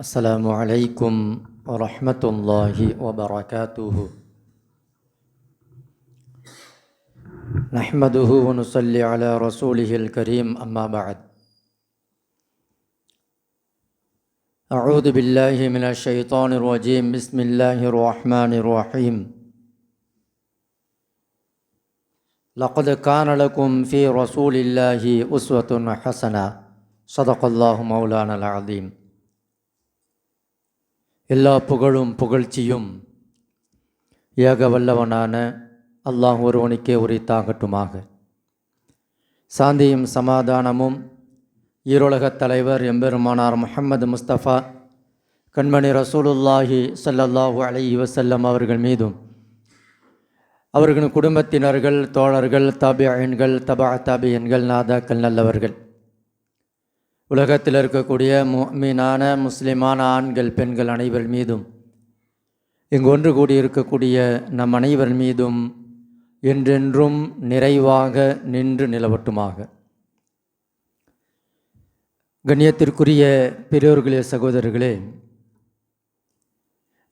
السلام عليكم ورحمة الله وبركاته. نحمده ونصلي على رسوله الكريم، أما بعد. أعوذ بالله من الشيطان الرجيم. بسم الله الرحمن الرحيم. لقد كان لكم في رسول الله أسوة حسنة. صدق الله مولانا العظيم. எல்லா புகழும் புகழ்ச்சியும் ஏக வல்லவனான அல்லாஹ் ஒருவனுக்கே உரித்தாகட்டுமாக. சாந்தியும் சமாதானமும் ஈருலகத் தலைவர் எம்பெருமானார் முஹம்மது முஸ்தபா கண்மணி ரசூலுல்லாஹி ஸல்லல்லாஹு அலைஹி வஸல்லம் அவர்கள் மீதும், அவர்களின் குடும்பத்தினர்கள், தோழர்கள், தாபியீன்கள், தபா தாபியீன்கள், நாதாக்கள், நல்லவர்கள், உலகத்தில் இருக்கக்கூடிய முஃமினான முஸ்லிமான ஆண்கள், பெண்கள் அனைவர் மீதும், இங்கு ஒன்று கூடியிருக்கக்கூடிய நம் அனைவர் மீதும் என்றென்றும் நிறைவாக நின்று நிலவட்டுமாக. கண்ணியத்திற்குரிய பெரியோர்களே, சகோதரர்களே,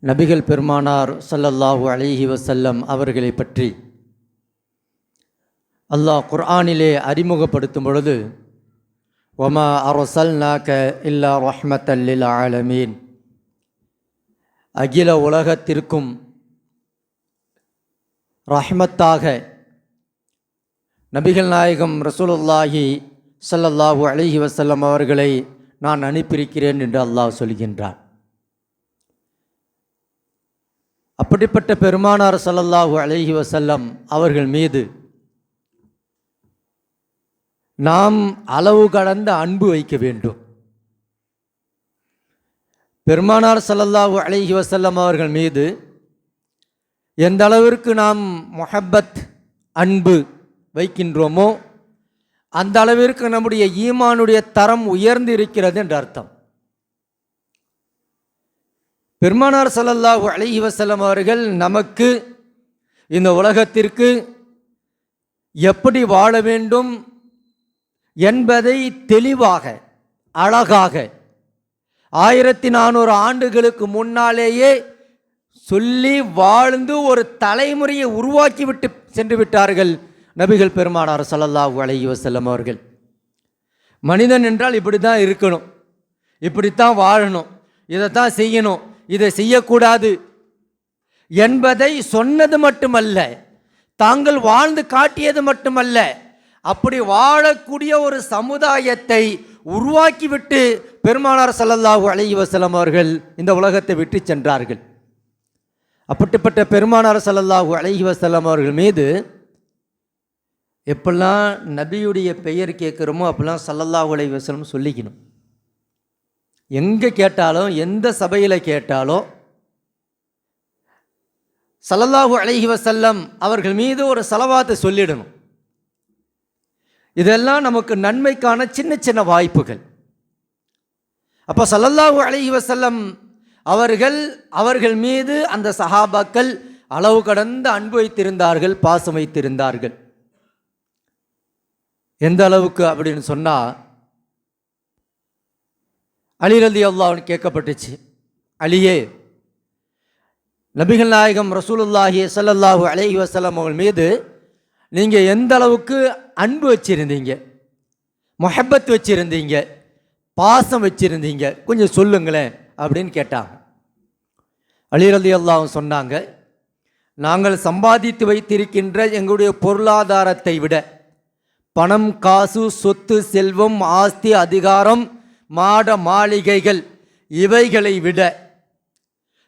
நபிகள் பெருமானார் ஸல்லல்லாஹு அலைஹி வஸல்லம் அவர்களை பற்றி அல்லாஹ் குர்ஆனிலே அறிமுகப்படுத்தும் பொழுது, வமா அர்ஸல்நாக இல்லா ரஹ்மத்தல் லில் ஆலமீன், அகில உலகத்திற்கும் ரஹ்மத்தாக நபிகள் நாயகம் ரசூலுல்லாஹி ஸல்லல்லாஹு அலைஹி வஸல்லம் அவர்களை நான் அனுப்பியிருக்கிறேன் என்று அல்லாஹ் சொல்கின்றார். அப்படிப்பட்ட பெருமானார் ஸல்லல்லாஹு அலைஹி வஸல்லம் அவர்கள் மீது நாம் அளவு கடந்த அன்பு வைக்க வேண்டும். பெருமானார் ஸல்லல்லாஹு அலைஹி வஸல்லம் அவர்கள் மீது எந்த அளவிற்கு நாம் முஹப்பத் அன்பு வைக்கின்றோமோ அந்த அளவிற்கு நம்முடைய ஈமானுடைய தரம் உயர்ந்து இருக்கிறது என்ற அர்த்தம். பெருமானார் ஸல்லல்லாஹு அலைஹி வஸல்லம் அவர்கள் நமக்கு, இந்த உலகத்திற்கு எப்படி வாழ வேண்டும் என்பதை தெளிவாக, அழகாக 1400 ஆண்டுகளுக்கு முன்னாலேயே சொல்லி வாழ்ந்து ஒரு தலைமுறையை உருவாக்கிவிட்டு சென்று விட்டார்கள் நபிகள் பெருமானார் ஸல்லல்லாஹு அலைஹி வஸல்லம் அவர்கள். மனிதன் என்றால் இப்படி தான் இருக்கணும், இப்படித்தான் வாழணும், இதைத்தான் செய்யணும், இதை செய்யக்கூடாது என்பதை சொன்னது மட்டுமல்ல, தாங்கள் வாழ்ந்து காட்டியது மட்டுமல்ல, அப்படி வாழக்கூடிய ஒரு சமுதாயத்தை உருவாக்கிவிட்டு பெருமானார் ஸல்லல்லாஹு அலைஹி வஸல்லம் அவர்கள் இந்த உலகத்தை விட்டு சென்றார்கள். அப்படிப்பட்ட பெருமானார் ஸல்லல்லாஹு அலைஹி வஸல்லம் அவர்கள் மீது எப்பெல்லாம் நபியுடைய பெயர் கேட்குறோமோ அப்பெல்லாம் ஸல்லல்லாஹு அலைஹி வஸல்லம் சொல்லிக்கணும். எங்கே கேட்டாலும், எந்த சபையில் கேட்டாலும் ஸல்லல்லாஹு அலைஹி வஸல்லம் அவர்கள் மீது ஒரு ஸலவாத்தை சொல்லிடணும். இதெல்லாம் நமக்கு நன்மைக்கான சின்ன சின்ன வாய்ப்புகள். அப்போ ஸல்லல்லாஹு அலைஹி வஸல்லம் அவர்கள் மீது அந்த சஹாபாக்கள் அளவு கடந்த அன்பு வைத்திருந்தார்கள், பாசம் வைத்திருந்தார்கள். எந்த அளவுக்கு அப்படின்னு சொன்னால், அலி ரலியல்லாஹு அன்ஹு கேட்கப்பட்டுச்சு, அலியே, நபிகள் நாயகம் ரசூலுல்லாஹி ஸல்லல்லாஹு அலைஹி வஸல்லம் அவர்கள் மீது நீங்கள் எந்த அளவுக்கு அன்பு வச்சுருந்தீங்க, முஹப்பத் வச்சுருந்தீங்க, பாசம் வச்சுருந்தீங்க, கொஞ்சம் சொல்லுங்களேன் அப்படின்னு கேட்டாங்க. அலி ரலியல்லாஹு அன்ஹு சொன்னாங்க, நாங்கள் சம்பாதித்து வைத்திருக்கின்ற எங்களுடைய பொருளாதாரத்தை விட, பணம், காசு, சொத்து, செல்வம், ஆஸ்தி, அதிகாரம், மாட மாளிகைகள், இவைகளை விட,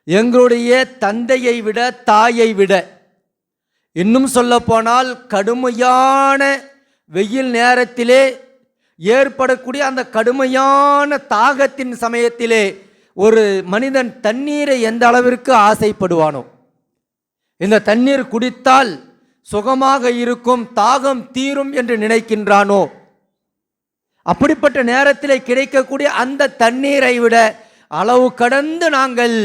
எங்களுடைய தந்தையை விட, தாயை விட, இன்னும் சொல்லப்போனால் கடுமையான வெயில் நேரத்திலே ஏற்படக்கூடிய அந்த கடுமையான தாகத்தின் சமயத்திலே ஒரு மனிதன் தண்ணீரை எந்த அளவிற்கு ஆசைப்படுவானோ, இந்த தண்ணீர் குடித்தால் சுகமாக இருக்கும், தாகம் தீரும் என்று நினைக்கின்றானோ, அப்படிப்பட்ட நேரத்திலே கிடைக்கக்கூடிய அந்த தண்ணீரை விட அளவு கடந்து நாங்கள்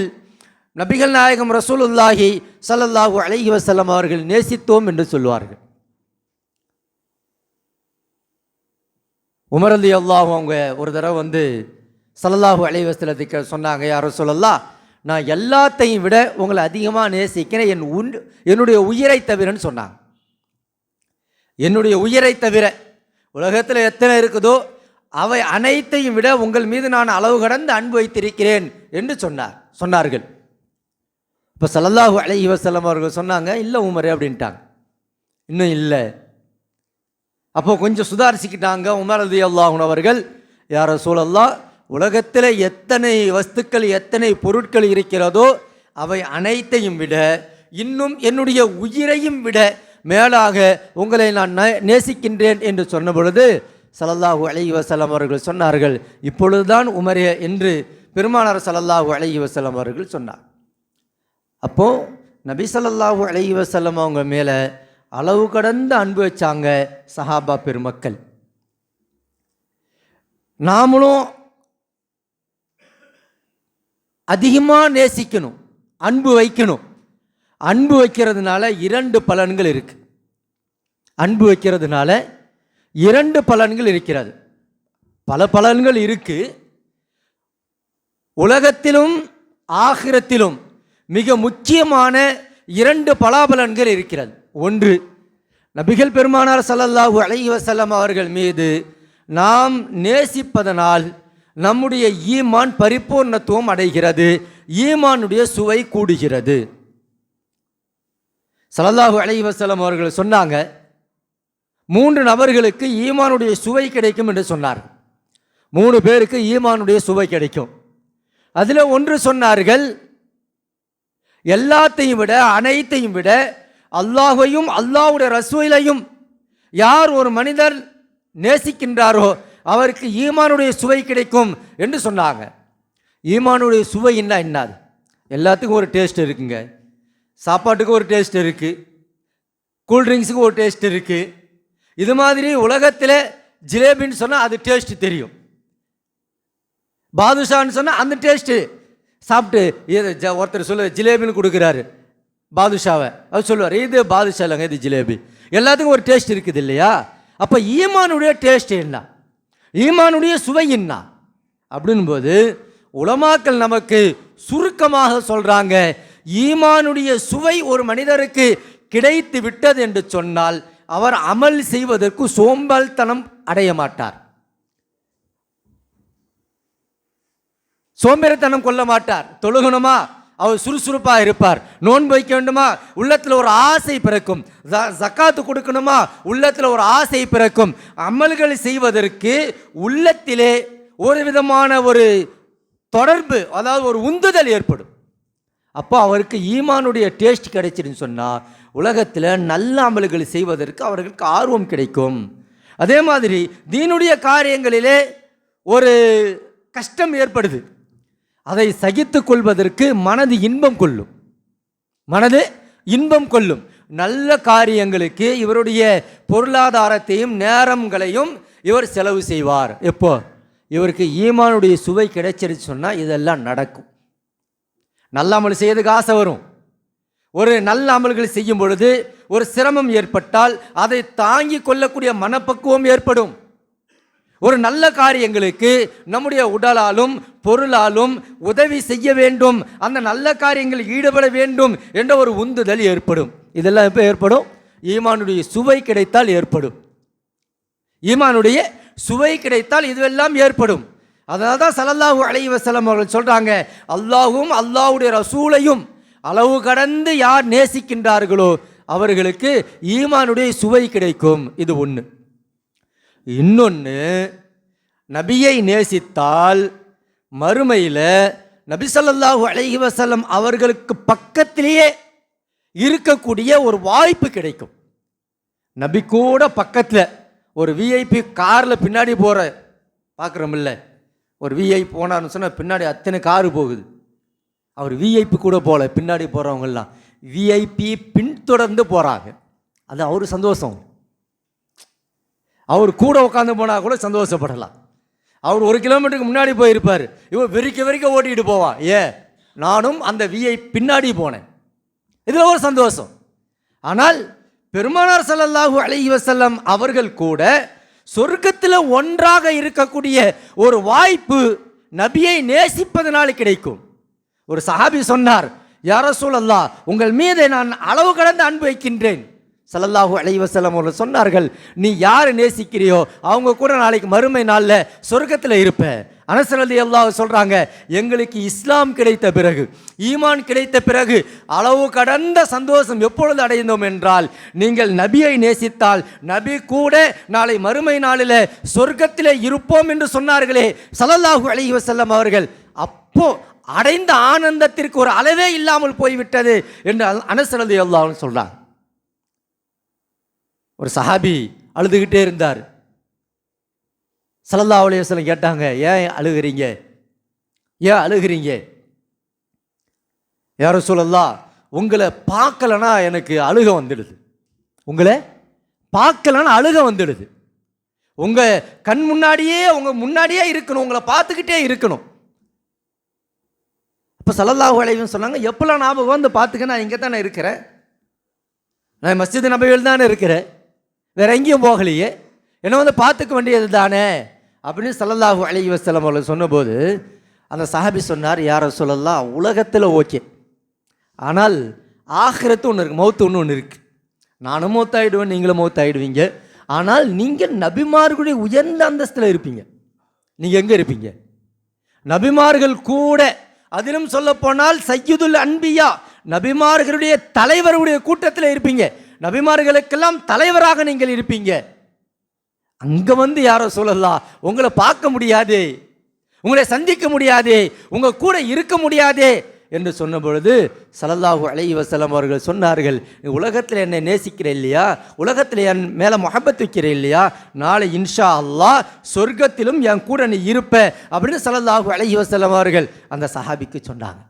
நபிகள் நாயகம் ரசூலுல்லாஹி ஸல்லல்லாஹு அலைஹி வஸல்லம் அவர்கள் நேசித்தோம் என்று சொல்வார்கள். உமர் ரலியல்லாஹு அவங்க ஒரு தடவை ஸல்லல்லாஹு அலைஹி வஸல்லத்துக்கு சொன்னாங்க, யா ரசூலல்லாஹ், நான் எல்லாத்தையும் விட உங்களை அதிகமாக நேசிக்கிறேன், என்னுடைய உயிரை தவிரன்னு சொன்னாங்க. என்னுடைய உயிரை தவிர உலகத்தில் எத்தனை இருக்குதோ அவை அனைத்தையும் விட உங்கள் மீது நான் அளவு கடந்து அன்பு வைத்திருக்கிறேன் என்று சொன்னார்கள். இப்போ ஸல்லல்லாஹு அலைஹி வஸல்லம் அவர்கள் சொன்னாங்க, இல்லை உமரே அப்படின்ட்டாங்க. இன்னும் இல்லை. அப்போ கொஞ்சம் சுதாரிச்சுக்கிட்டாங்க உமர் ரலியல்லாஹு அன்ஹு அவர்கள், யா ரசூலல்லாஹ், உலகத்தில் எத்தனை வஸ்துக்கள் எத்தனை பொருட்கள் இருக்கிறதோ அவை அனைத்தையும் விட இன்னும் என்னுடைய உயிரையும் விட மேலாக உங்களை நான் நேசிக்கின்றேன் என்று சொன்ன பொழுது ஸல்லல்லாஹு அலைஹி வஸல்லம் அவர்கள் சொன்னார்கள், இப்பொழுதுதான் உமரே என்று பெருமானார் ஸல்லல்லாஹு அலைஹி வஸல்லம் அவர்கள் சொன்னார். அப்போது நபி ஸல்லல்லாஹு அலைஹி வஸல்லம் அவங்க மேலே அளவு கடந்த அன்பு வச்சாங்க சஹாபா பெருமக்கள். நாமளும் அதிகமாக நேசிக்கணும், அன்பு வைக்கணும். அன்பு வைக்கிறதுனால 2 பலன்கள் இருக்கு. அன்பு வைக்கிறதுனால 2 பலன்கள் இருக்கிறது. பல பலன்கள் இருக்கு. உலகத்திலும் ஆகிரத்திலும் மிக முக்கியமான 2 பலாபலன்கள் இருக்கிறது. ஒன்று, நபிகள் பெருமானார் ஸல்லல்லாஹு அலைஹி வஸல்லம் அவர்கள் மீது நாம் நேசிப்பதனால் நம்முடைய ஈமான் பரிபூர்ணத்துவம் அடைகிறது, ஈமானுடைய சுவை கூடுகிறது. ஸல்லல்லாஹு அலைஹி வஸல்லம் அவர்கள் சொன்னாங்க, 3 நபர்களுக்கு ஈமானுடைய சுவை கிடைக்கும் என்று சொன்னார். 3 பேருக்கு ஈமானுடைய சுவை கிடைக்கும். அதில் ஒன்று சொன்னார்கள், எல்லாத்தையும் விட அனைத்தையும் விட அல்லாஹையும் அல்லாஹ்வுடைய ரசூலையும் யார் ஒரு மனிதர் நேசிக்கின்றாரோ அவருக்கு ஈமானுடைய சுவை கிடைக்கும் என்று சொன்னாங்க. ஈமானுடைய சுவை என்னது? எல்லாத்துக்கும் ஒரு டேஸ்ட் இருக்குங்க. சாப்பாட்டுக்கு ஒரு டேஸ்ட் இருக்குது, கூல்ட்ரிங்க்ஸுக்கு ஒரு டேஸ்ட் இருக்குது. இது மாதிரி உலகத்தில் ஜிலேபின்னு சொன்னால் அது டேஸ்ட் தெரியும், பாதுஷான்னு சொன்னால் அந்த டேஸ்ட்டு சாப்பிட்டு ஒருத்தர் சொல்ல ஜிலேபின்னு கொடுக்குறாரு பாதுஷாவை, அவர் சொல்லுவார் இது பாதுஷா இல்லைங்க இது ஜிலேபி. எல்லாத்துக்கும் ஒரு டேஸ்ட் இருக்குது இல்லையா? அப்போ ஈமானுடைய டேஸ்ட் என்ன, ஈமானுடைய சுவை என்ன அப்படின்போது உலமாக்கள் நமக்கு சுருக்கமாக சொல்கிறாங்க, ஈமானுடைய சுவை ஒரு மனிதருக்கு கிடைத்து விட்டது என்று சொன்னால் அவர் அமல் செய்வதற்கு சோம்பல்தனம் அடைய மாட்டார், சோம்பேறித்தனம் கொள்ள மாட்டார். தொழுகணுமா அவர் சுறுசுறுப்பாக இருப்பார், நோன்பு வைக்க வேண்டுமா உள்ளத்தில் ஒரு ஆசை பிறக்கும், ஜக்காத்து கொடுக்கணுமா உள்ளத்தில் ஒரு ஆசை பிறக்கும். அமல்கள் செய்வதற்கு உள்ளத்திலே ஒரு விதமான ஒரு தொடர்பு, அதாவது ஒரு உந்துதல் ஏற்படும். அப்போ அவருக்கு ஈமானுடைய டேஸ்ட் கிடைச்சிருன்னு சொன்னால் உலகத்தில் நல்ல அமல்கள் செய்வதற்கு அவர்களுக்கு ஆர்வம் கிடைக்கும். அதே மாதிரி தீனுடைய காரியங்களிலே ஒரு கஷ்டம் ஏற்படுது, அதை சகித்து கொள்வதற்கு மனது இன்பம் கொள்ளும், மனது இன்பம் கொள்ளும். நல்ல காரியங்களுக்கு இவருடைய பொருளாதாரத்தையும் நேரங்களையும் இவர் செலவு செய்வார். எப்போ இவருக்கு ஈமானுடைய சுவை கிடைச்சிருச்சு சொன்னால் இதெல்லாம் நடக்கும். நல்ல அமல் செய்யறதுக்கு ஆசை வரும். ஒரு நல்ல அமல்கள் செய்யும் பொழுது ஒரு சிரமம் ஏற்பட்டால் அதை தாங்கி கொள்ளக்கூடிய மனப்பக்குவம் ஏற்படும். ஒரு நல்ல காரியங்களுக்கு நம்முடைய உடலாலும் பொருளாலும் உதவி செய்ய வேண்டும், அந்த நல்ல காரியங்களில் ஈடுபட வேண்டும் என்ற ஒரு உந்துதல் ஏற்படும். இதெல்லாம் எப்போ ஏற்படும்? ஈமானுடைய சுவை கிடைத்தால் ஏற்படும். ஈமானுடைய சுவை கிடைத்தால் இதுவெல்லாம் ஏற்படும். அதனால தான் ஸல்லல்லாஹு அலைஹி வஸல்லம் அவர்கள் சொல்கிறாங்க, அல்லாஹும் அல்லாஹ்வுடைய ரசூலையும் அளவு கடந்து யார் நேசிக்கின்றார்களோ அவர்களுக்கு ஈமானுடைய சுவை கிடைக்கும். இது ஒன்று. இன்னொன்று, நபியை நேசித்தால் மறுமையில் நபி ஸல்லல்லாஹு அலைஹி வஸல்லம் அவர்களுக்கு பக்கத்திலேயே இருக்கக்கூடிய ஒரு வாய்ப்பு கிடைக்கும். நபி கூட பக்கத்தில் ஒரு விஐபி காரில் பின்னாடி போகிற பார்க்குறோமில்ல, ஒரு விஐபி போனார்னு சொன்னால் பின்னாடி அத்தனை காரு போகுது. அவர் விஐபி கூட போகல, பின்னாடி போகிறவங்கெல்லாம் விஐபி பின்தொடர்ந்து போகிறாங்க. அது அவர் சந்தோஷம். அவர் கூட உட்காந்து போனால் கூட சந்தோஷப்படலாம். அவர் 1 கிலோமீட்டருக்கு முன்னாடி போயிருப்பார், இவர் வெறிக்க ஓட்டிகிட்டு போவான். நானும் அந்த விஐபி பின்னாடி போனேன், இதில் ஒரு சந்தோஷம். ஆனால் பெருமானார் ஸல்லல்லாஹு அலைஹி வஸல்லம் அவர்கள் கூட சொர்க்கத்தில் ஒன்றாக இருக்கக்கூடிய ஒரு வாய்ப்பு நபியை நேசிப்பதனால் கிடைக்கும். ஒரு சஹாபி சொன்னார், யா ரசூலல்லாஹ், உங்கள் மீது நான் அளவு கடந்த அன்பு வைக்கின்றேன். ஸல்லல்லாஹு அலைஹி வஸல்லம் அவர்கள் சொன்னார்கள், நீ யாரை நேசிக்கிறியோ அவங்க கூட நாளைக்கு மறுமை நாளில் சொர்க்கத்தில் இருப்ப. அனஸ் ரலியல்லாஹு சொல்றாங்க, எங்களுக்கு இஸ்லாம் கிடைத்த பிறகு, ஈமான் கிடைத்த பிறகு அளவு கடந்த சந்தோஷம் எப்பொழுது அடைந்தோம் என்றால், நீங்கள் நபியை நேசித்தால் நபி கூட நாளை மறுமை நாளில் சொர்க்கத்திலே இருப்போம் என்று சொன்னார்களே ஸல்லல்லாஹு அலைஹி வஸல்லம் அவர்கள். அப்போ அடைந்த ஆனந்தத்திற்கு ஒரு அளவே இல்லாமல் போய்விட்டது என்று அனஸ் ரலியல்லாஹு சொல்றாங்க. ஒரு சஹாபி அழுதுகிட்டே இருந்தார். ஸல்லல்லாஹு அலைஹி வஸல்லம் கேட்டாங்க, ஏன் அழுகிறீங்க, ஏன் அழுகிறீங்க? யா ரசூலல்லாஹ், உங்களை பார்க்கலனா எனக்கு அழுக வந்துடுது, உங்களை பார்க்கலன்னா அழுக வந்துடுது. உங்க கண் முன்னாடியே உங்க முன்னாடியே இருக்கணும், உங்களை பார்த்துக்கிட்டே இருக்கணும். இப்போ ஸல்லல்லாஹு அலைஹி வஸல்லம் சொன்னாங்க, எப்பெல்லாம் ஞாபகம் வந்து பார்த்துக்க, நான் இங்கே தானே இருக்கிறேன், நான் மஸ்ஜித் நபவியில் தானே இருக்கிறேன், வேற எங்கேயும் போகலையே, என்ன வந்து பார்த்துக்க வேண்டியது தானே அப்படின்னு ஸல்லல்லாஹு அலைஹி வஸல்லம் அவர்கள் சொன்னபோது அந்த சஹாபி சொன்னார், யா ரசூலல்லாஹ், உலகத்தில் ஓகே, ஆனால் ஆখিরাத்து ஒன்று இருக்குது, மௌத்து ஒன்று இருக்குது. நானும் மௌத்தாயிடுவேன், நீங்களும் மௌத்தாயிடுவீங்க. ஆனால் நீங்கள் நபிமார்களுடைய உயர்ந்த அந்தஸ்தில் இருப்பீங்க. நீங்கள் எங்கே இருப்பீங்க? நபிமார்கள் கூட, அதிலும் சொல்ல போனால் சய்யிதுல் அன்பியா, நபிமார்களுடைய தலைவருடைய கூட்டத்தில் இருப்பீங்க. நபிமார்களுக்கெல்லாம் தலைவராக நீங்கள் இருப்பீங்க. அங்க வந்து யாரோ சொல்லலாம், உங்களை பார்க்க முடியாது, உங்களை சந்திக்க முடியாது, உங்க கூட இருக்க முடியாது என்று சொன்ன பொழுது ஸல்லல்லாஹு அலைஹி வஸல்லம் அவர்கள் சொன்னார்கள், உலகத்தில் என்னை நேசிக்கிற இல்லையா, உலகத்தில் என் மேலே முஹப்பத் வைக்கிற இல்லையா, நாளை இன்ஷா அல்லாஹ் சொர்க்கத்திலும் என் கூட நீ இருப்ப அப்படின்னு ஸல்லல்லாஹு அலைஹி வஸல்லம் அவர்கள் அந்த சஹாபிக்கு சொன்னாங்க.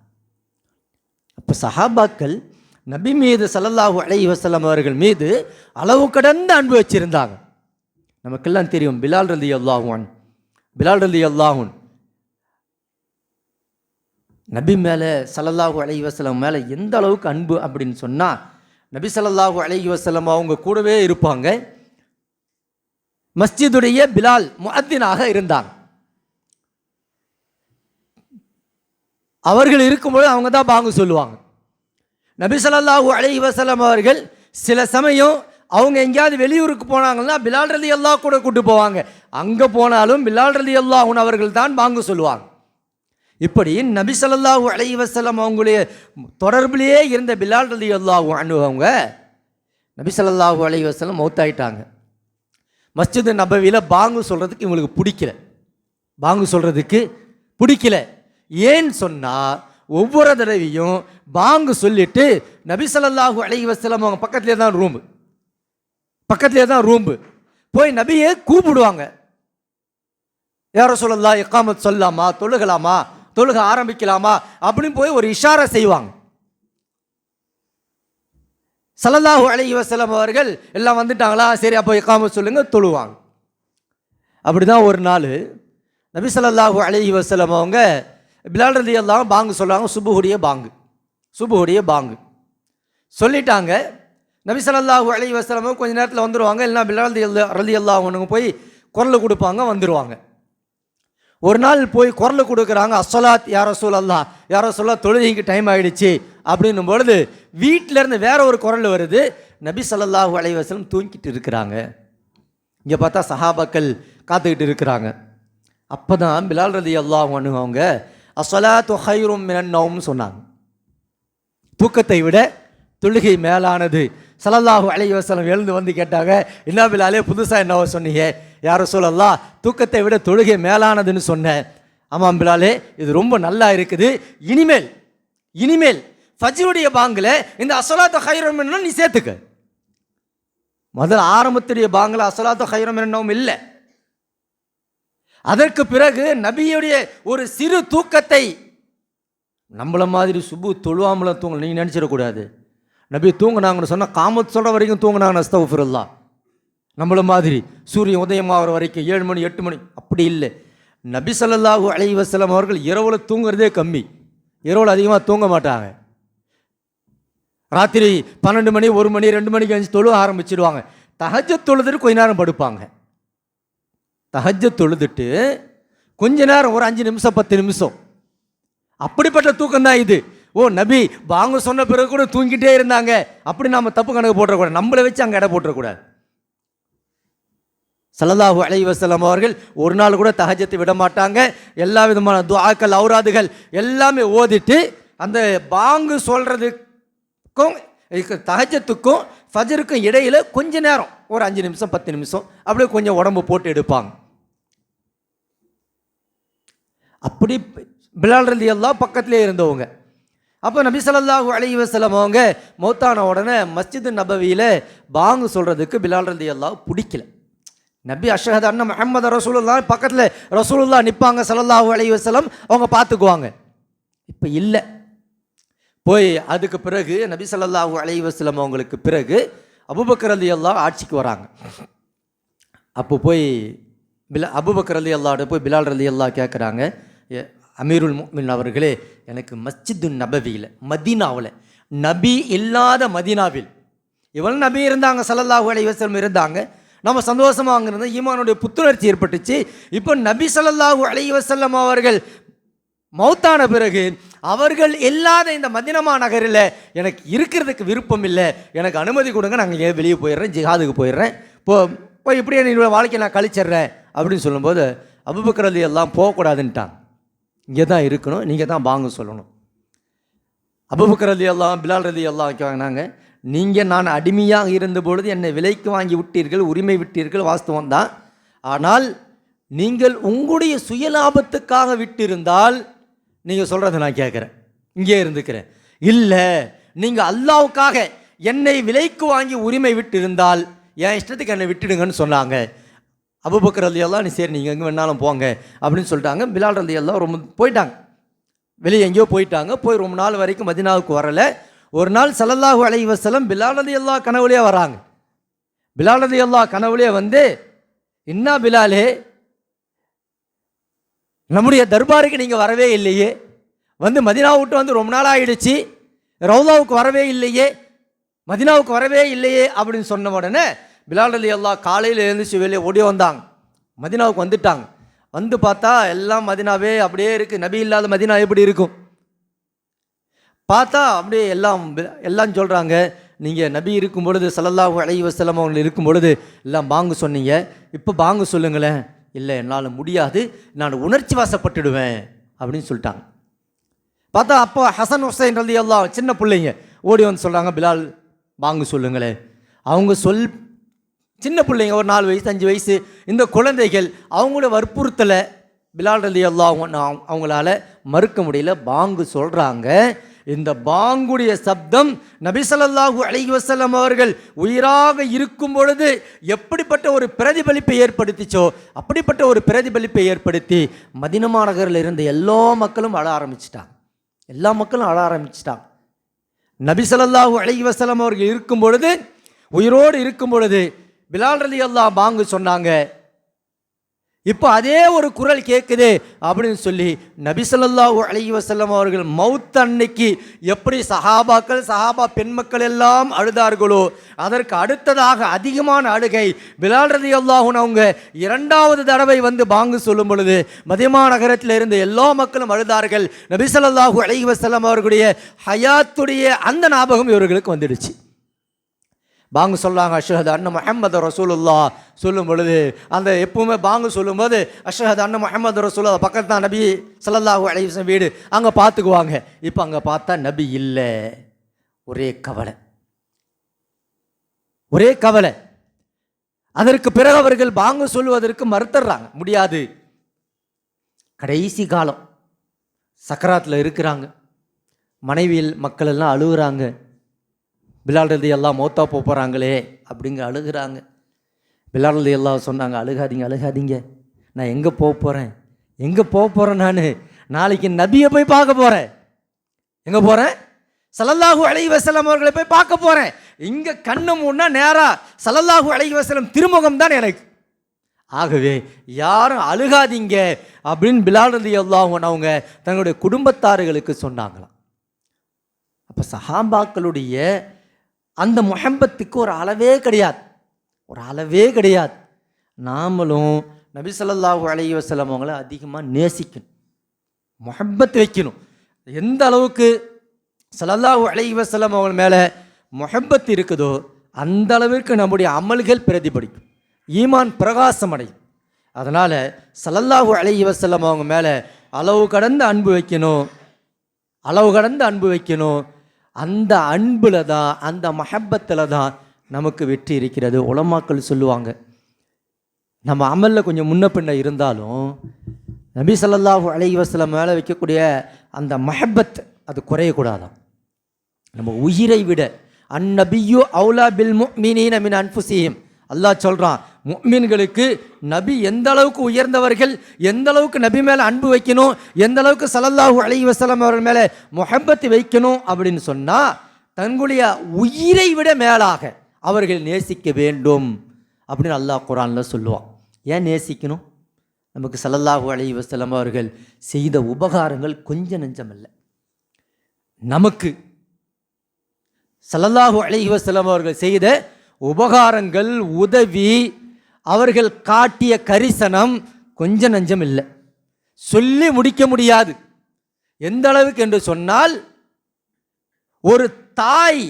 அப்போ சஹாபாக்கள் நபி மீது ஸல்லல்லாஹு அலைஹி வஸல்லம் அவர்கள் மீது அளவு கடந்த அன்பு வச்சிருந்தாங்க. நமக்கெல்லாம் தெரியும், பிலால் ரலியல்லாஹு அன்ஹு, பிலால் ரலியல்லாஹு அன்ஹு நபி மேலே ஸல்லல்லாஹு அலைஹி வஸல்லம் மேலே எந்த அளவுக்கு அன்பு அப்படின்னு சொன்னால், நபி ஸல்லல்லாஹு அலைஹி வஸல்லம் அவங்க கூடவே இருப்பாங்க. மஸ்ஜிதுடைய பிலால் முஅத்தினாக இருந்தாங்க. அவர்கள் இருக்கும்போது அவங்க தான் பாங்கு சொல்லுவாங்க. நபி ஸல்லல்லாஹு அலைஹி வஸல்லம் அவர்கள் சில சமயம் அவங்க எங்கேயாவது வெளியூருக்கு போனாங்கன்னா பிலால் ரலியல்லாஹு கூட கூட்டு போவாங்க. அங்கே போனாலும் பிலால் ரலியல்லாஹு அவர்கள் தான் பாங்கு சொல்லுவாங்க. இப்படி நபி ஸல்லல்லாஹு அலைஹி வஸல்லம் அவங்களுடைய தொடர்பிலேயே இருந்த பிலால் ரலியல்லாஹு அன்ஹு அவங்க நபி ஸல்லல்லாஹு அலைஹி வஸல்லம் மௌத்தாயிட்டாங்க. மஸ்ஜித் நபவியில் பாங்கு சொல்கிறதுக்கு இவங்களுக்கு பிடிக்கல, பாங்கு சொல்கிறதுக்கு பிடிக்கல. ஏன்னு சொன்னால், ஒவ்வொரு தடவையும் பாங்கு சொல்லிட்டு நபி ஸல்லல்லாஹு அலைஹி வஸல்லம் அவங்க பக்கத்திலே தான் ரூம்பு, பக்கத்திலே தான் ரூம்பு, போய் நபியை கூப்பிடுவாங்க. யா ரசூலல்லாஹ், இகாமத் சொல்லலாமா, தொழுகலாமா, தொழுக ஆரம்பிக்கலாமா அப்படின்னு போய் ஒரு இஷாரா செய்வாங்க. ஸல்லல்லாஹு அலைஹி வஸல்லம் அவர்கள் எல்லாம் வந்துட்டாங்களா, சரி அப்போ இகாமத் சொல்லுங்க, தொழுவாங்க. அப்படிதான் ஒரு நாள் நபி ஸல்லல்லாஹு அலைஹி வஸல்லம் அவங்க பிலால் ரலியல்லாஹு பாங்கு சொல்லுவாங்க, சுபுஹுடைய பாங்கு, சுபுஹுடைய பாங்கு சொல்லிட்டாங்க. நபி ஸல்லல்லாஹு அலைஹி வஸல்லம் கொஞ்ச நேரத்தில் வந்துடுவாங்க, இல்லைனா பிலால் ரலியல்லாஹு போய் குரல் கொடுப்பாங்க, வந்துடுவாங்க. ஒரு நாள் போய் குரல் கொடுக்குறாங்க, அஸ்ஸலாத் யா ரசூலல்லாஹ், யா ரசூலல்லாஹ் தொழுகைக்கு டைம் ஆகிடுச்சு அப்படின்னும் பொழுது வீட்டிலேருந்து வேற ஒரு குரல் வருது, நபி ஸல்லல்லாஹு அலைஹி வஸல்லம் தூங்கிட்டு இருக்கிறாங்க. இங்கே பார்த்தா சஹாபாக்கள் காத்துக்கிட்டு இருக்கிறாங்க. அப்போ தான் பிலால் ரலியல்லாஹு அன்ஹு அவங்க அஸ்ஸலாத்து ഖൈറുம் மினன் நௌம்னு சொன்னாங்க. தூக்கத்தை விட தொழுகை மேலானது. ஸல்லல்லாஹு அலைஹி வஸல்லம் எழுந்து வந்து கேட்டாங்க, என்ன பிலாலே புதுசாக என்னவோ சொன்னீங்க, யா ரசூலல்லாஹ் தூக்கத்தை விட தொழுகை மேலானதுன்னு சொன்னேன். ஆமாம் பிலாலே, இது ரொம்ப நல்லா இருக்குது, இனிமேல் இனிமேல் ஃபஜ்ருடைய பாங்கில் இந்த அஸ்ஸலாத்து ഖൈറുம் மினன் நீ சேர்த்துக்க. முதல் ஆரம்பத்துடைய பாங்கில் அஸ்ஸலாத்து ഖൈറുம் மினன் இல்லை. அதற்கு பிறகு நபியுடைய ஒரு சிறு தூக்கத்தை, நம்மள மாதிரி சுபு தொழுவாமல தூங்க நீங்கள் நினச்சிடக்கூடாது. நபி தூங்கினாங்கன்னு சொன்னால் காமத் சொல்கிற வரைக்கும் தூங்கினாங்கன்னு அஸ்தக்ஃபிருல்லாஹ். நம்மள மாதிரி சூரியன் உதயமாகிற வரைக்கும் 7 மணி 8 மணி அப்படி இல்லை. நபி ஸல்லல்லாஹு அலைஹி வஸல்லம் அவர்கள் இரவில் தூங்குறதே கம்மி, இரவில் அதிகமாக தூங்க மாட்டாங்க. ராத்திரி 12 மணி 1 மணி 2 மணிக்கு அஞ்சு தொழுவ கொஞ்ச நேரம், ஒரு 5 நிமிஷம் 10 நிமிஷம், அப்படிப்பட்ட தூக்கம் தான் இது. ஓ, நபி பாங்கு சொன்ன பிறகு கூட தூங்கிட்டே இருந்தாங்க, அப்படி நாம் தப்பு கணக்கு போட்டுறக்கூடாது, நம்மளை வச்சு அங்கே எடை போட்டுறக்கூடாது. ஸல்லல்லாஹு அலைஹி வஸல்லம் அவர்கள் ஒரு நாள் கூட தஹஜ்ஜத்தை விட மாட்டாங்க. எல்லா விதமான துஆக்கள், ஔராதுகள் எல்லாமே ஓதிட்டு அந்த பாங்கு சொல்கிறதுக்கும் தஹஜ்ஜத்துக்கும் ஃபஜ்ருக்கும் இடையில் கொஞ்ச நேரம், ஒரு 5 நிமிஷம் 10 நிமிஷம் அப்படியே கொஞ்சம் உடம்பு போட்டு எடுப்பாங்க. அப்படி பிலால் ரலியல்லாஹு பக்கத்திலே இருந்தவங்க. அப்போ நபி ஸல்லல்லாஹு அலைஹி வஸல்லம் அவங்க மௌத்தான உடனே மஸ்ஜித் நபவியில் பாங்கு சொல்கிறதுக்கு பிலால் ரலியல்லாஹு பிடிக்கல. நபி அஷ்ஹது அன்ன முஹம்மது ரசூலுல்லாஹ் பக்கத்தில் ரசூலுல்லாஹ் நிற்பாங்க ஸல்லல்லாஹு அலைஹி வஸல்லம், அவங்க பார்த்துக்குவாங்க. இப்போ இல்லை. போய் அதுக்கு பிறகு நபி ஸல்லல்லாஹு அலைஹி வஸல்லம் அவங்களுக்கு பிறகு அபூபக்கர் ரலியல்லாஹு ஆட்சிக்கு வராங்க. அப்போ போய் அபூபக்கர் ரலியல்லாஹு போய் பிலால் ரலியல்லாஹு கேட்குறாங்க, அமீருல் முஃமினீன் அவர்களே, எனக்கு மஸ்ஜிது நபவியில், மதீனாவில், நபி இல்லாத மதீனாவில், இவள் நபி இருந்தாங்க, ஸல்லல்லாஹு அலைஹி வஸல்லம் இருந்தாங்க, நம்ம சந்தோஷமாக அங்கே இருந்தால் ஈமானுடைய புத்துணர்ச்சி ஏற்பட்டுச்சு. இப்போ நபி ஸல்லல்லாஹு அலைஹி வஸல்லம் அவர்கள் மௌத்தான பிறகு அவர்கள் இல்லாத இந்த மதீனா நகரில் எனக்கு இருக்கிறதுக்கு விருப்பம் இல்லை, எனக்கு அனுமதி கொடுங்க, நாங்கள் இங்கே வெளியே போயிடுறேன், ஜிஹாதுக்கு போயிடுறேன், போய் இப்படியே என்னோடய வாழ்க்கையை நான் கழிச்சிட்றேன் அப்படின்னு சொல்லும்போது அபூபக்கர் ரலியல்லாஹு போகக்கூடாதுன்ட்டாங்க. இங்கே தான் இருக்கணும், நீங்கள் தான் பாங்கு சொல்லணும். அபூபக்கர் ரலியல்லாஹு பிலால் ரலியல்லாஹு வாங்கினாங்க, நீங்கள் நான் அடிமையாக இருந்த பொழுது என்னை விலைக்கு வாங்கி விட்டீர்கள், உரிமை விட்டீர்கள், வாஸ்தவம் தான். ஆனால் நீங்கள் உங்களுடைய சுயலாபத்துக்காக விட்டிருந்தால் நீங்கள் சொல்கிறத நான் கேட்குறேன், இங்கே இருந்துக்கிறேன். இல்லை, நீங்கள் அல்லாஹ்வுக்காக என்னை விலைக்கு வாங்கி உரிமை விட்டிருந்தால் என் இஷ்டத்துக்கு என்னை விட்டுடுங்கன்னு சொன்னாங்க. அபூபக்கர் ரலியல்லாஹு நீ சரி நீங்கள் எங்கே வேணாலும் போங்க அப்படின்னு சொல்லிட்டாங்க. பிலால் ரலியல்லாஹு ரொம்ப போயிட்டாங்க, வெளியே எங்கேயோ போயிட்டாங்க. போய் ரொம்ப நாள் வரைக்கும் மதீனாவுக்கு வரலை. ஒரு நாள் ஸல்லல்லாஹு அலைஹி வஸல்லம் பிலால் ரலியல்லாஹு கனவுலேயே வராங்க. பிலால் ரலியல்லாஹு கனவுலேயே வந்து, இன்னா பிலாலே, நம்முடைய தர்பாருக்கு நீங்கள் வரவே இல்லையே, வந்து மதீனாவை விட்டு வந்து ரொம்ப நாள் ஆகிடுச்சு, ரவுதாவுக்கு வரவே இல்லையே, மதீனாவுக்கு வரவே இல்லையே அப்படின்னு சொன்ன உடனே பிலால் ரலியல்லாஹு காலையில் எழுந்துச்சு வெளியே ஓடி வந்தாங்க. மதீனாவுக்கு வந்துட்டாங்க. வந்து பார்த்தா எல்லாம் மதீனாவே அப்படியே இருக்குது. நபி இல்லாத மதீனா எப்படி இருக்கும்? பார்த்தா அப்படியே எல்லாம் சொல்கிறாங்க, நீங்கள் நபி இருக்கும் பொழுது ஸல்லல்லாஹு அலைஹி வஸல்லம் அவங்க இருக்கும் பொழுது எல்லாம் பாங்கு சொன்னீங்க, இப்போ பாங்கு சொல்லுங்களேன். இல்லை, என்னால் முடியாது, நான் உணர்ச்சி வசப்பட்டுடுவேன் அப்படின்னு சொல்லிட்டாங்க. பார்த்தா அப்போ ஹசன் ஹுசைன் ரலியல்லாஹு சின்ன பிள்ளைங்க ஓடி வந்து சொல்கிறாங்க, பிலால் பாங்கு சொல்லுங்களேன். அவங்க சின்ன பிள்ளைங்க, ஒரு 4 வயசு 5 வயசு, இந்த குழந்தைகள் அவங்கள வற்புறுத்தலை பிலால் ரலியல்லாஹு அவங்களால மறுக்க முடியல, பாங்கு சொல்கிறாங்க. இந்த பாங்குடைய சப்தம் நபி ஸல்லல்லாஹு அலைஹி வஸல்லம் அவர்கள் உயிராக இருக்கும் பொழுது எப்படிப்பட்ட ஒரு பிரதிபலிப்பை ஏற்படுத்திச்சோ அப்படிப்பட்ட ஒரு பிரதிபலிப்பை ஏற்படுத்தி மதீனா நகரில் இருந்த எல்லா மக்களும் அழ ஆரம்பிச்சிட்டாங்க. எல்லா மக்களும் அழ ஆரம்பிச்சிட்டாங்க. நபி ஸல்லல்லாஹு அலைஹி வஸல்லம் அவர்கள் இருக்கும் பொழுது, உயிரோடு இருக்கும் பொழுது பிலால் ரலியல்லாஹு பாங்கு சொன்னாங்க. இப்போ அதே ஒரு குரல் கேட்குது அப்படின்னு சொல்லி நபி ஸல்லல்லாஹு அலைஹி வஸல்லம் அவர்கள் மவுத் அன்னைக்கு எப்படி சஹாபா பெண்மக்கள் எல்லாம் அழுதார்களோ அதற்கு அடுத்ததாக அதிகமான அழுகை பிலால் ரலியல்லாஹு அவங்க 2வது தடவை வந்து பாங்கு சொல்லும் பொழுது மதீனா நகரத்தில் இருந்த எல்லா மக்களும் அழுதார்கள். நபி ஸல்லல்லாஹு அலைஹி வஸல்லம் அவர்களுடைய ஹயாத்துடைய அந்த ஞாபகம் இவர்களுக்கு வந்துடுச்சு. பாங்கு சொல்கிறாங்க, அஷ்ஹது அன்ன முஹம்மது ரசூலுல்லாஹ் சொல்லும் பொழுது, அந்த எப்பவுமே பாங்கு சொல்லும்போது அஷ்ஹது அன்ன முஹம்மது ரசூலுல்லாஹ் பக்கத்து தான் நபி ஸல்லல்லாஹு அலைஹி வஸல்லம் வீடு, அங்கே பார்த்துக்குவாங்க. இப்போ அங்கே பார்த்தா நபி இல்லை. ஒரே கவலை, ஒரே கவலை. அதற்கு பிறகு அவர்கள் பாங்கு சொல்லுவதற்கு மறுத்துறாங்க, முடியாது. கடைசி காலம், சக்கராத்தில் இருக்கிறாங்க, மனைவியில் மக்கள் எல்லாம் அழுகுறாங்க. பிலால் ரலியல்லாஹு மௌத்தா போகிறாங்களே அப்படிங்க அழுகிறாங்க. பிலால் ரலியல்லாஹு சொன்னாங்க, அழுகாதீங்க, நான் எங்கே போக போகிறேன், நான் நாளைக்கு நபியை போய் பார்க்க போகிறேன். எங்கே போகிறேன்? ஸல்லல்லாஹு அலைஹி வஸல்லம் அவர்களை போய் பார்க்க போகிறேன். இங்கே கண்ணு முன்னா நேராக ஸல்லல்லாஹு அலைஹி வஸல்லம் திருமுகம் தான் எனக்கு. ஆகவே யாரும் அழுகாதீங்க அப்படின்னு பிலால் ரலியல்லாஹு அவங்க தங்களுடைய குடும்பத்தார்களுக்கு சொன்னாங்களாம். அப்போ சஹாபாக்களுடைய அந்த முஹப்பத்துக்கு ஒரு அளவே கிடையாது. நாமளும் நபி ஸல்லல்லாஹு அலைஹி வஸல்லம் அவங்கள அதிகமாக நேசிக்கணும், முஹப்பத் வைக்கணும். எந்த அளவுக்கு ஸல்லல்லாஹு அலைஹி வஸல்லம் அவங்க மேலே முஹப்பத் இருக்குதோ அந்த அளவிற்கு நம்முடைய அமல்கள் பிரதிபலிக்கும், ஈமான் பிரகாசம் அடையும். அதனால் ஸல்லல்லாஹு அலைஹி வஸல்லம் அவங்க மேலே அளவு கடந்த அன்பு வைக்கணும், அளவு கடந்த அன்பு வைக்கணும். அந்த அன்பில் தான், அந்த மஹப்பத்தில் தான் நமக்கு வெற்றி இருக்கிறது. உலமாக்கள் சொல்லுவாங்க, நம்ம அமலில் கொஞ்சம் முன்ன பின்ன இருந்தாலும் நபி ஸல்லல்லாஹு அலைஹி வஸல்லம் மேலே வைக்கக்கூடிய அந்த மஹப்பத் அது குறையக்கூடாதான். நம்ம உயிரை விட அந்நபியு அவுலா பில் முஃமினீன மின் அன்ஃபுஸிஹிம், அல்லாஹ் சொல்கிறான், முஃமின்களுக்கு நபி எந்த அளவுக்கு உயர்ந்தவர்கள், எந்த அளவுக்கு நபி மேலே அன்பு வைக்கணும், எந்த அளவுக்கு ஸல்லல்லாஹு அலைஹி வஸல்லம் அவர்கள் மேலே முஹப்பத் வைக்கணும் அப்படின்னு சொன்னால் தங்களுடைய உயிரை விட மேலாக அவர்கள் நேசிக்க வேண்டும் அப்படின்னு அல்லாஹ் குர்ஆனில் சொல்லுவான். ஏன் நேசிக்கணும்? நமக்கு ஸல்லல்லாஹு அலைஹி வஸல்லம் அவர்கள் செய்த உபகாரங்கள் கொஞ்சம் நெஞ்சமல்ல. நமக்கு ஸல்லல்லாஹு அலைஹி வஸல்லம் அவர்கள் செய்த உபகாரங்கள், உதவி, அவர்கள் காட்டிய கரிசனம் கொஞ்சம் நஞ்சம் இல்லை, சொல்லி முடிக்க முடியாது. எந்த அளவுக்கு என்று சொன்னால், ஒரு தாய்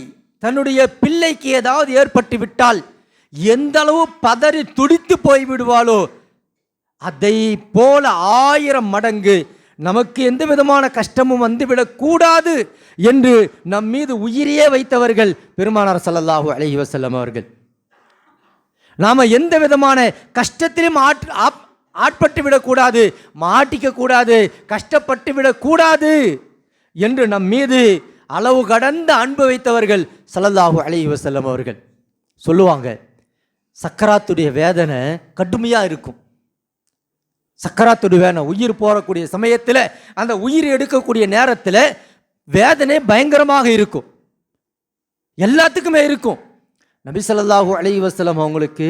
தன்னுடைய பிள்ளைக்கு ஏதாவது ஏற்பட்டு விட்டால் எந்த அளவு பதறி துடித்து போய் விடுவாளோ அதை போல 1000 மடங்கு நமக்கு எந்த விதமான கஷ்டமும் வந்துவிடக்கூடாது என்று நம் மீது உயிரையே வைத்தவர்கள் பெருமானார் ஸல்லல்லாஹு அலைஹி வஸல்லம் அவர்கள். நாம் எந்த விதமான கஷ்டத்திலும் ஆட்பட்டு விடக்கூடாது, மாட்டிக்க கூடாது, கஷ்டப்பட்டு விடக்கூடாது என்று நம் மீது அளவு கடந்த அன்பு வைத்தவர்கள் ஸல்லல்லாஹு அலைஹி வஸல்லம் அவர்கள். சொல்லுவாங்க, சக்கராத்துடைய வேதனை கடுமையாக இருக்கும். சக்கராத்துடைய வேதனை, உயிர் போகக்கூடிய சமயத்தில், அந்த உயிர் எடுக்கக்கூடிய நேரத்தில் வேதனை பயங்கரமாக இருக்கும், எல்லாத்துக்குமே இருக்கும். நபி ஸல்லல்லாஹு அலைஹி வஸல்லம் அவங்களுக்கு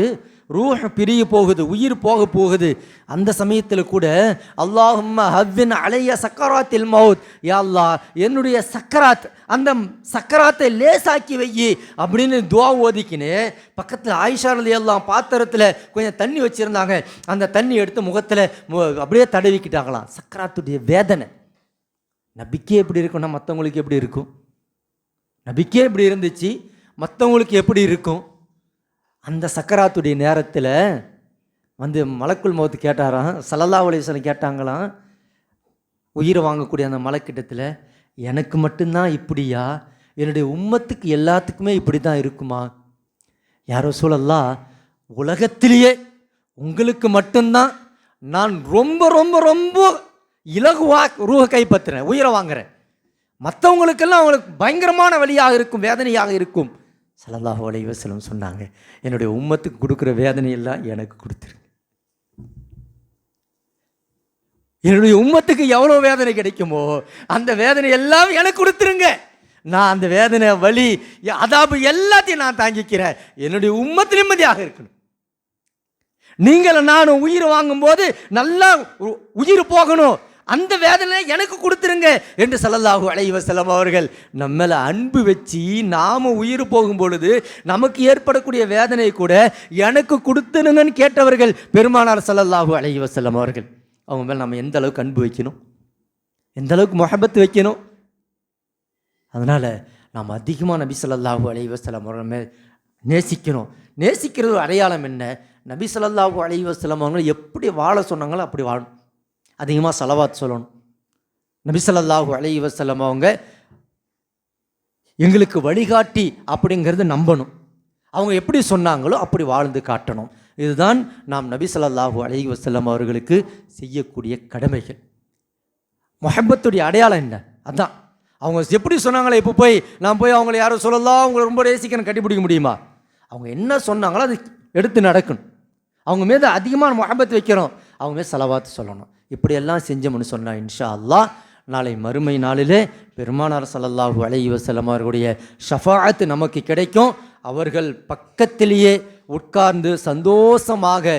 ரூஹ் பிரிய போகுது, உயிர் போகுது. அந்த சமயத்தில் கூட அல்லாஹும்ம ஹவ்வின் அலைய சக்கராத்தில் மவுத், யா அல்லாஹ் என்னுடைய சக்கராத், அந்த சக்கராத்தை லேசாக்கி வையி அப்படின்னு துவா ஓதிக்கினே பக்கத்தில் ஆயிஷா ரலியல்லாஹு பாத்திரத்தில் கொஞ்சம் தண்ணி வச்சுருந்தாங்க, அந்த தண்ணி எடுத்து முகத்தில் அப்படியே தடவிக்கிட்டாங்களாம். சக்கராத்துடைய வேதனை நபிக்கே எப்படி இருக்கும்னா மற்றவங்களுக்கு எப்படி இருக்கும்? நபிக்கே இப்படி இருந்துச்சு, மற்றவங்களுக்கு எப்படி இருக்கும்? அந்த சக்கராத்துடைய நேரத்தில் வந்து மலக்குல் மௌத் கேட்டாராம், ஸல்லல்லாஹு அலைஹி வஸல்லம் கேட்டாங்களாம், உயிரை வாங்கக்கூடிய அந்த மலக்கிட்டத்தில், எனக்கு மட்டும்தான் இப்படியா, என்னுடைய உம்மத்துக்கு எல்லாத்துக்குமே இப்படி தான் இருக்குமா? யா ரசூலல்லாஹ், உலகத்திலேயே உங்களுக்கு மட்டும்தான் நான் ரொம்ப ரொம்ப ரொம்ப இலகுவாக ரூஹை கைப்பற்றுறேன், உயிரை வாங்குறேன். மற்றவங்களுக்கெல்லாம் அவங்களுக்கு பயங்கரமான வலியாக இருக்கும், வேதனையாக இருக்கும். ஸல்லல்லாஹு அலைஹி வஸல்லம் சொன்னாங்க, என்னுடைய உம்மத்துக்கு கொடுக்குற வேதனையெல்லாம் எனக்கு கொடுத்துருங்க. என்னுடைய உம்மத்துக்கு எவ்வளோ வேதனை கிடைக்குமோ அந்த வேதனை எல்லாம் எனக்கு கொடுத்துருங்க. நான் அந்த வேதனை, வலி, அதாபு எல்லாத்தையும் நான் தாங்கிக்கிறேன். என்னுடைய உம்மத்து நிம்மதியாக இருக்கணும். நீங்கள் நானும் உயிர் வாங்கும்போது நல்லா உயிர் போகணும், அந்த வேதனை எனக்கு கொடுத்துருங்க என்று ஸல்லல்லாஹு அலைஹி வஸல்லம் அவர்கள் நம்மள அன்பு வச்சு நாம உயிர் போகும் பொழுது நமக்கு ஏற்படக்கூடிய வேதனை கூட எனக்கு கொடுத்துருங்கன்னு கேட்டவர்கள் பெருமானார் ஸல்லல்லாஹு அலைஹி வஸல்லம் அவர்கள். அவங்க மேலே நம்ம எந்த அளவுக்கு அன்பு வைக்கணும், எந்த அளவுக்கு முஹப்பத் வைக்கணும். அதனால் நாம் அதிகமாக நபி ஸல்லல்லாஹு அலைஹி வஸல்லம் அவர்கள் மேல் நேசிக்கணும். நேசிக்கிறது அடையாளம் என்ன? நபி ஸல்லல்லாஹு அலைஹி வஸல்லம் அவங்க எப்படி வாழ சொன்னாங்களோ அப்படி வாழணும். அதிகமாக ஸலவாத் சொல்லணும். நபி ஸல்லல்லாஹு அலைஹி வஸல்லம் அவங்க எங்களுக்கு வழிகாட்டி அப்படிங்கிறது நம்பணும். அவங்க எப்படி சொன்னாங்களோ அப்படி வாழ்ந்து காட்டணும். இதுதான் நாம் நபி ஸல்லல்லாஹு அலைஹி வஸல்லம் அவர்களுக்கு செய்யக்கூடிய கடமைகள். முஹப்பத்துடைய அடையாளம் என்ன? அதான் அவங்க எப்படி சொன்னாங்களே, இப்போ போய் நான் போய் அவங்கள யாரும் சொல்லலாம், அவங்கள ரொம்ப நேசிக்கணும் கட்டிப்பிடிக்க முடியுமா? அவங்க என்ன சொன்னாங்களோ அது எடுத்து நடக்கணும். அவங்க மீது அதிகமான முஹப்பத் வைக்கிறோம், அவங்க மீது ஸலவாத் சொல்லணும். இப்படியெல்லாம் செஞ்சோம்னு சொன்னால் இன்ஷா அல்லாஹ் நாளை மறுமை நாளிலே பெருமானார் ஸல்லல்லாஹு அலைஹி வஸல்லம் அவர்களுடைய ஷஃபாஅத் நமக்கு கிடைக்கும். அவர்கள் பக்கத்திலேயே உட்கார்ந்து சந்தோஷமாக